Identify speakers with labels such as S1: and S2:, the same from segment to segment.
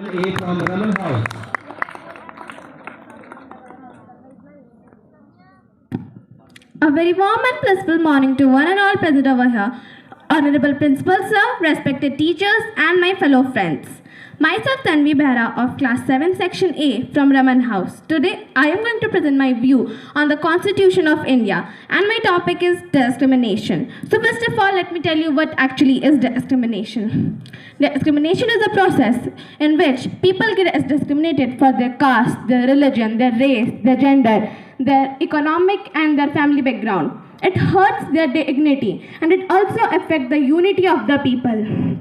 S1: A from Raman House.
S2: A very warm and blissful morning to one and all present over here. Honorable Principal Sir, respected teachers and my fellow friends. Myself Tanvi Behra of Class 7 Section A from Raman House. Today I am going to present my view on the Constitution of India and my topic is discrimination. So first of all, let me tell you what actually is discrimination. Discrimination is a process in which people get discriminated for their caste, their religion, their race, their gender, their economic and their family background. It hurts their dignity and it also affects the unity of the people.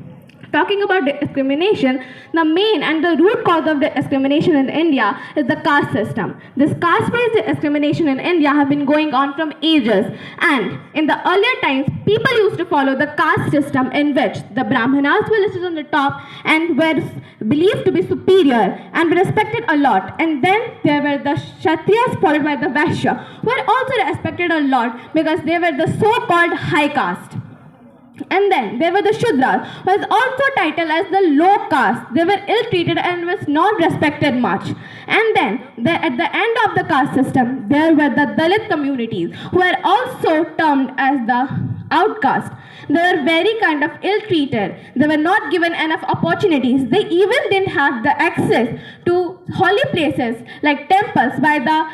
S2: Talking about discrimination, the main and the root cause of discrimination in India is the caste system. This caste-based discrimination in India have been going on from ages, and in the earlier times, people used to follow the caste system in which the Brahmanas were listed on the top and were believed to be superior and were respected a lot. And then there were the Kshatriyas followed by the Vaishya, who were also respected a lot because they were the so-called high caste. And then there were the Shudras, who was also titled as the low caste. They were ill-treated and was not respected much. And then at the end of the caste system, there were the Dalit communities, who were also termed as the outcast. They were very kind of ill-treated. They were not given enough opportunities. They even didn't have the access to holy places like temples by the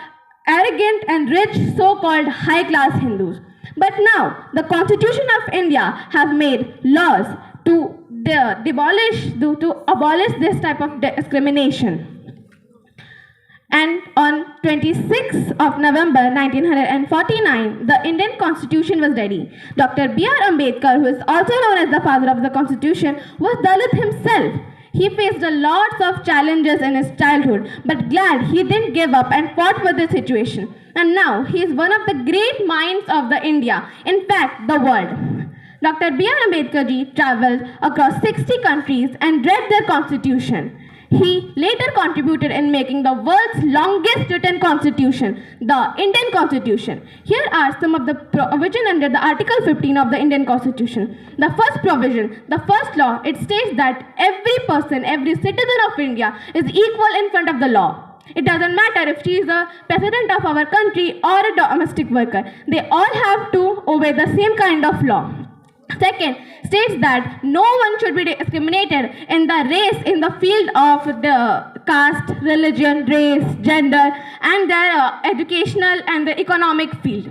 S2: arrogant and rich so-called high-class Hindus. But now, the Constitution of India have made laws to abolish this type of discrimination. And on 26th of November 1949, the Indian Constitution was ready. Dr. B.R. Ambedkar, who is also known as the father of the Constitution, was Dalit himself. He faced a lot of challenges in his childhood, but glad he didn't give up and fought for the situation. And now he is one of the great minds of the India, in fact, the world. Dr. B.R. Ambedkar ji traveled across 60 countries and read their constitution. He later contributed in making the world's longest written constitution, the Indian Constitution. Here are some of the provisions under the Article 15 of the Indian Constitution. The first provision, the first law, it states that every person, every citizen of India is equal in front of the law. It doesn't matter if she is the president of our country or a domestic worker. They all have to obey the same kind of law. Second, states that no one should be discriminated in the race in the field of the caste, religion, race, gender, and their educational and the economic field.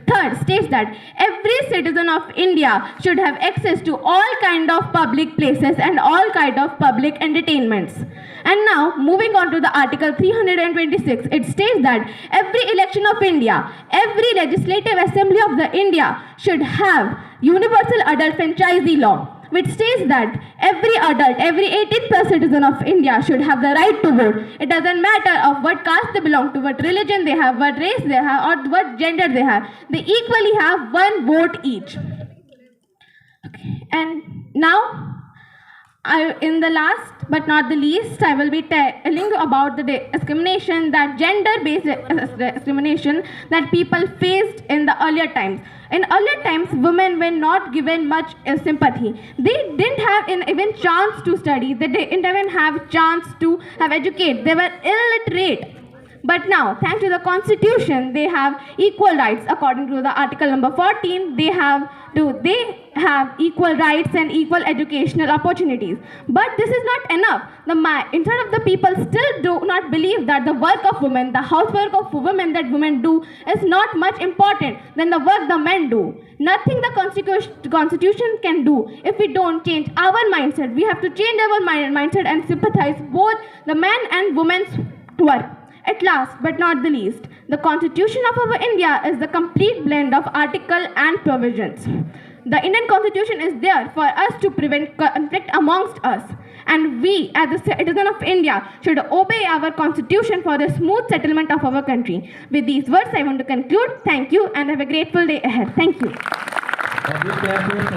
S2: Third, states that every citizen of India should have access to all kind of public places and all kind of public entertainments. And now, moving on to the Article 326, it states that every election of India, every legislative assembly of the India should have universal adult franchisee law, which states that every adult, every 18+ citizen of India should have the right to vote. It doesn't matter of what caste they belong to, what religion they have, what race they have, or what gender they have. They equally have one vote each. Okay. And now, in the last but not the least, I will be telling you about the discrimination, that gender-based discrimination that people faced in the earlier times. In earlier times, women were not given much sympathy. They didn't have even chance to study. They didn't even have chance to have educate. They were illiterate. But now, thanks to the Constitution, they have equal rights. According to the Article number 14, they have equal rights and equal educational opportunities. But this is not enough. Instead of the people still do not believe that the work of women, the housework of women that women do is not much important than the work the men do. Nothing the Constitution can do if we don't change our mindset. We have to change our mindset and sympathize both the men and women's work. At last, but not the least, the Constitution of our India is the complete blend of article and provisions. The Indian Constitution is there for us to prevent conflict amongst us. And we, as the citizen of India, should obey our Constitution for the smooth settlement of our country. With these words, I want to conclude. Thank you and have a grateful day ahead. Thank you.